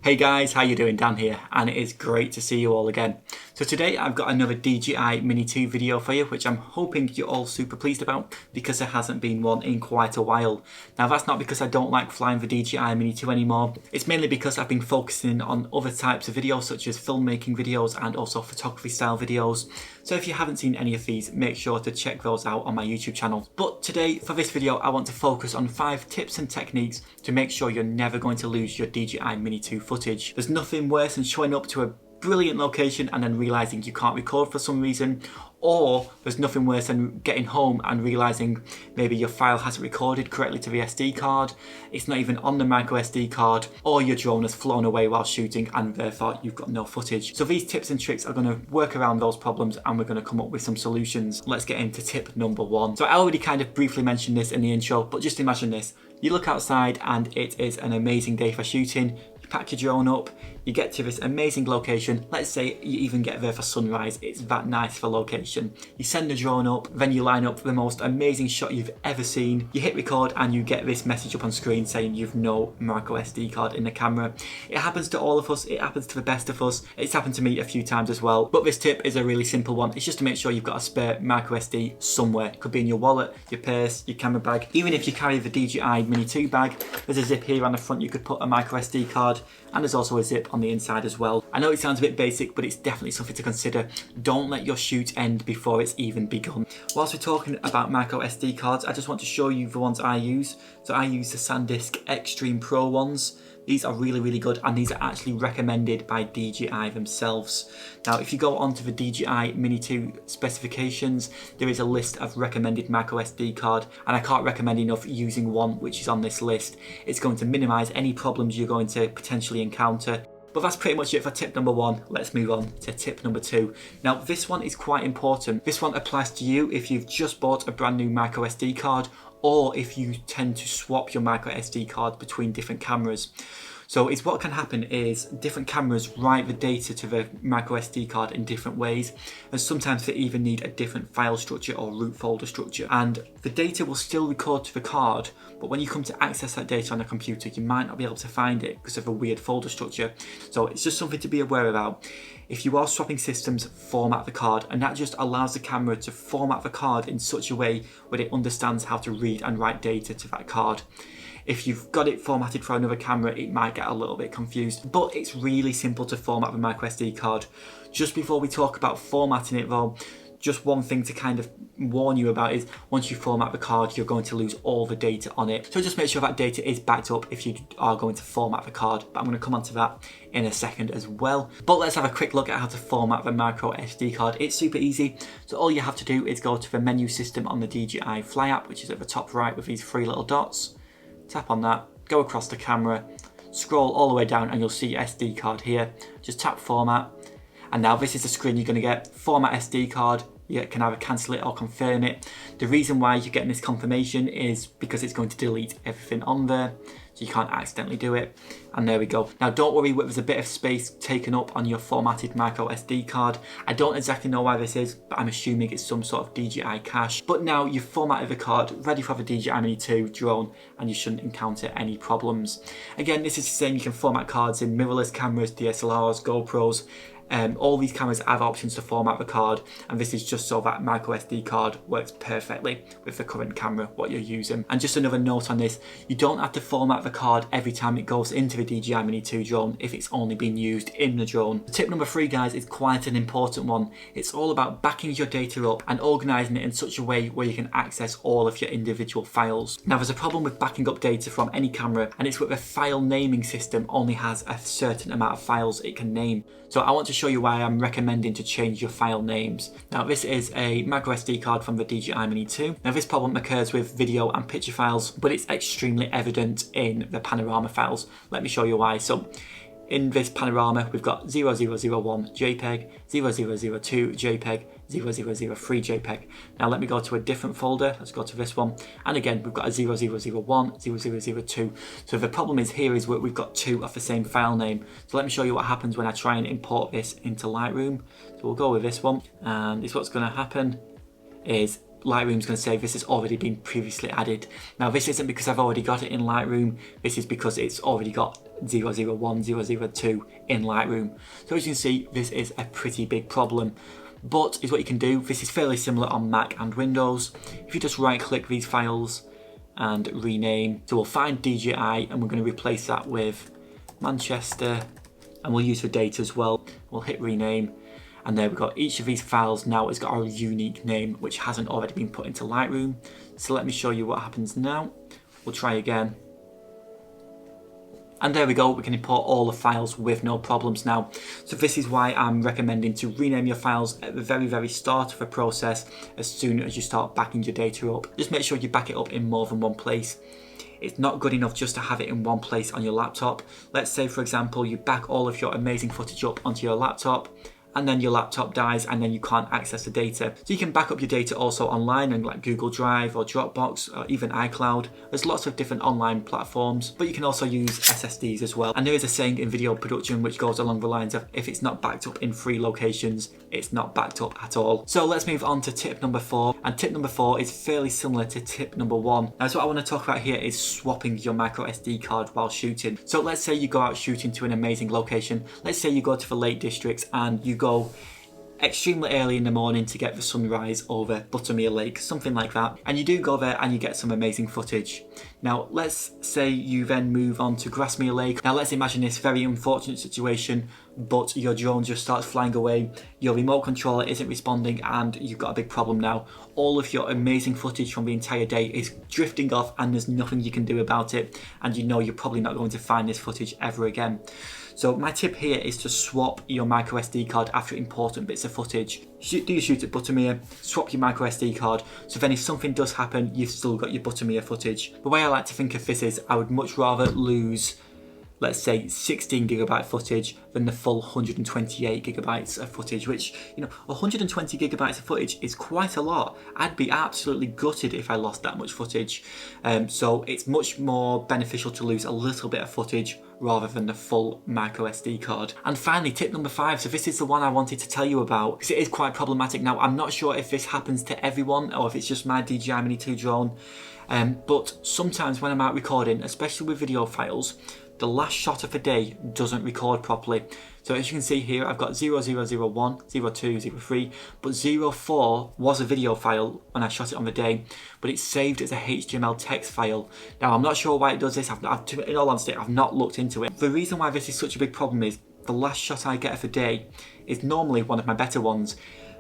Hey guys, how you doing? Dan here, and it is great to see you all again. So today I've got another DJI Mini 2 video for you, which I'm hoping you're all super pleased about because there hasn't been one in quite a while. Now that's not because I don't like flying the DJI Mini 2 anymore, it's mainly because I've been focusing on other types of videos such as filmmaking videos and also photography style videos. So if you haven't seen any of these, make sure to check those out on my YouTube channel. But today, for this video, I want to focus on 5 tips and techniques to make sure you're never going to lose your DJI Mini 2 footage. There's nothing worse than showing up to a brilliant location and then realising you can't record for some reason, or there's nothing worse than getting home and realising maybe your file hasn't recorded correctly to the SD card, it's not even on the micro SD card, or your drone has flown away while shooting and therefore you've got no footage. So these tips and tricks are going to work around those problems and we're going to come up with some solutions. Let's get into tip number 1. So I already kind of briefly mentioned this in the intro, but just imagine this. You look outside and it is an amazing day for shooting. You pack your drone up, you get to this amazing location. Let's say you even get there for sunrise, it's that nice for location. You send the drone up, then you line up the most amazing shot you've ever seen. You hit record and you get this message up on screen saying you've no micro SD card in the camera. It happens to all of us, it happens to the best of us. It's happened to me a few times as well. But this tip is a really simple one. It's just to make sure you've got a spare micro SD somewhere. It could be in your wallet, your purse, your camera bag. Even if you carry the DJI Mini 2 bag, there's a zip here on the front you could put a micro SD card, and there's also a zip on the inside as well. I know it sounds a bit basic, but it's definitely something to consider. Don't let your shoot end before it's even begun. Whilst we're talking about micro SD cards, I just want to show you the ones I use. So I use the SanDisk Extreme Pro ones. These are really good, and these are actually recommended by DJI themselves. Now, if you go onto the DJI Mini 2 specifications, there is a list of recommended micro SD card, and I can't recommend enough using one which is on this list. It's going to minimize any problems you're going to potentially encounter. But that's pretty much it for tip number 1. Let's move on to tip number 2. Now, this one is quite important. This one applies to you if you've just bought a brand new micro SD card, or if you tend to swap your micro SD card between different cameras. So it's what can happen is different cameras write the data to the micro SD card in different ways, and sometimes they even need a different file structure or root folder structure, and the data will still record to the card, but when you come to access that data on a computer you might not be able to find it because of a weird folder structure. So it's just something to be aware about. If you are swapping systems, format the card, and that just allows the camera to format the card in such a way where it understands how to read and write data to that card. If you've got it formatted for another camera, it might get a little bit confused, but it's really simple to format the micro SD card. Just before we talk about formatting it though, just one thing to kind of warn you about is once you format the card, you're going to lose all the data on it. So just make sure that data is backed up if you are going to format the card, but I'm going to come on to that in a second as well. But let's have a quick look at how to format the micro SD card. It's super easy. So all you have to do is go to the menu system on the DJI Fly app, which is at the top right with these 3 little dots. Tap on that, go across the camera, scroll all the way down and you'll see SD card here. Just tap format, and now this is the screen you're going to get. Format SD card. You can either cancel it or confirm it. The reason why you're getting this confirmation is because it's going to delete everything on there, so you can't accidentally do it. And there we go. Now don't worry if there's a bit of space taken up on your formatted micro SD card. I don't exactly know why this is, but I'm assuming it's some sort of DJI cache. But now you've formatted the card, ready for the DJI Mini 2 drone, and you shouldn't encounter any problems. Again, this is the same. You can format cards in mirrorless cameras, DSLRs, GoPros. All these cameras have options to format the card, and this is just so that micro SD card works perfectly with the current camera what you're using. And just another note on this, you don't have to format the card every time it goes into the DJI Mini 2 drone if it's only been used in the drone. Tip number 3, guys, is quite an important one. It's all about backing your data up and organising it in such a way where you can access all of your individual files. Now there's a problem with backing up data from any camera, and it's that the file naming system only has a certain amount of files it can name. So I want to show you why I'm recommending to change your file names. Now this is a micro SD card from the DJI Mini 2. Now this problem occurs with video and picture files, but it's extremely evident in the panorama files. Let me show you why. So in this panorama, we've got 0001 JPEG, 0002 JPEG, 0003 JPEG. Now let me go to a different folder. Let's go to this one. And again, we've got a 0001, 0002. So the problem is here is we've got 2 of the same file name. So let me show you what happens when I try and import this into Lightroom. So we'll go with this one. And this what's going to happen is Lightroom's going to say this has already been previously added. Now this isn't because I've already got it in Lightroom, this is because it's already got 001, 002 in Lightroom. So as you can see, this is a pretty big problem. But is what you can do. This is fairly similar on Mac and Windows. If you just right click these files and rename, so we'll find DJI and we're going to replace that with Manchester, and we'll use the date as well. We'll hit rename, and there we've got each of these files now has got our unique name, which hasn't already been put into Lightroom. So let me show you what happens now. We'll try again. And there we go, we can import all the files with no problems now. So this is why I'm recommending to rename your files at the very start of the process as soon as you start backing your data up. Just make sure you back it up in more than one place. It's not good enough just to have it in one place on your laptop. Let's say, for example, you back all of your amazing footage up onto your laptop, and then your laptop dies and then you can't access the data. So you can back up your data also online and like Google Drive or Dropbox or even iCloud. There's lots of different online platforms, but you can also use SSDs as well. And there is a saying in video production which goes along the lines of, if it's not backed up in 3 locations, it's not backed up at all. So let's move on to tip number 4. And tip number 4 is fairly similar to tip number 1. Now, so what I want to talk about here is swapping your micro SD card while shooting. So let's say you go out shooting to an amazing location. Let's say you go to the Lake Districts and you go extremely early in the morning to get the sunrise over Buttermere Lake, something like that. And you do go there and you get some amazing footage. Now, let's say you then move on to Grasmere Lake. Now, let's imagine this very unfortunate situation, but your drone just starts flying away, your remote controller isn't responding, and you've got a big problem now. All of your amazing footage from the entire day is drifting off and there's nothing you can do about it, and you know you're probably not going to find this footage ever again. So my tip here is to swap your micro SD card after important bits of footage. Do you shoot at Buttermere, swap your micro SD card, so then if something does happen, you've still got your Buttermere footage. The way I like to think of this is, I would much rather lose, let's say, 16 gigabyte footage than the full 128 gigabytes of footage, which, you know, 120 gigabytes of footage is quite a lot. I'd be absolutely gutted if I lost that much footage. So it's much more beneficial to lose a little bit of footage rather than the full micro SD card. And finally, tip number 5, so this is the one I wanted to tell you about, because it is quite problematic. Now, I'm not sure if this happens to everyone or if it's just my DJI Mini 2 drone, but sometimes when I'm out recording, especially with video files, the last shot of the day doesn't record properly. So as you can see here, I've got 0001, 02, 03, but 04 was a video file when I shot it on the day, but it's saved as a HTML text file. Now, I'm not sure why it does this. In all honesty, I've not looked into it. The reason why this is such a big problem is the last shot I get of the day is normally one of my better ones.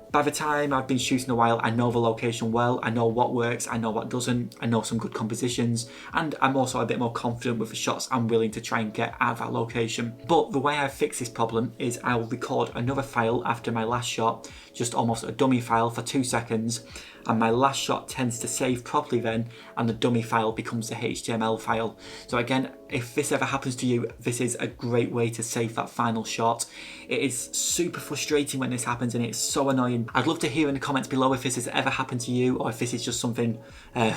By the time I've been shooting a while, I know the location well, I know what works, I know what doesn't, I know some good compositions, and I'm also a bit more confident with the shots I'm willing to try and get out of that location. But the way I fix this problem is I'll record another file after my last shot, just almost a dummy file for 2 seconds, and my last shot tends to save properly then, and the dummy file becomes the HTML file. So again, if this ever happens to you, this is a great way to save that final shot. It is super frustrating when this happens and it's so annoying. I'd love to hear in the comments below if this has ever happened to you, or if this is just something,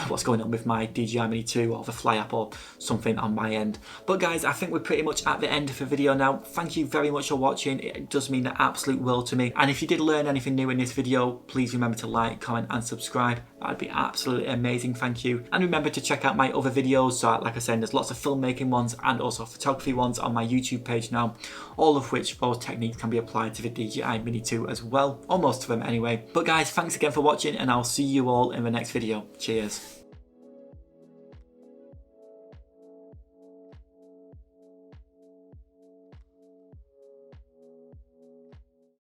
what's going on with my DJI Mini 2 or the Fly app or something on my end. But guys, I think we're pretty much at the end of the video now. Thank you very much for watching. It does mean the absolute world to me. And if you did learn anything new in this video, please remember to like, comment and subscribe. That'd be absolutely amazing, thank you. And remember to check out my other videos. So like I said, there's lots of filmmaking ones and also photography ones on my YouTube page now, all of which those techniques can be applied to the DJI Mini 2 as well, or most of them anyway. But guys, thanks again for watching, and I'll see you all in the next video. Cheers.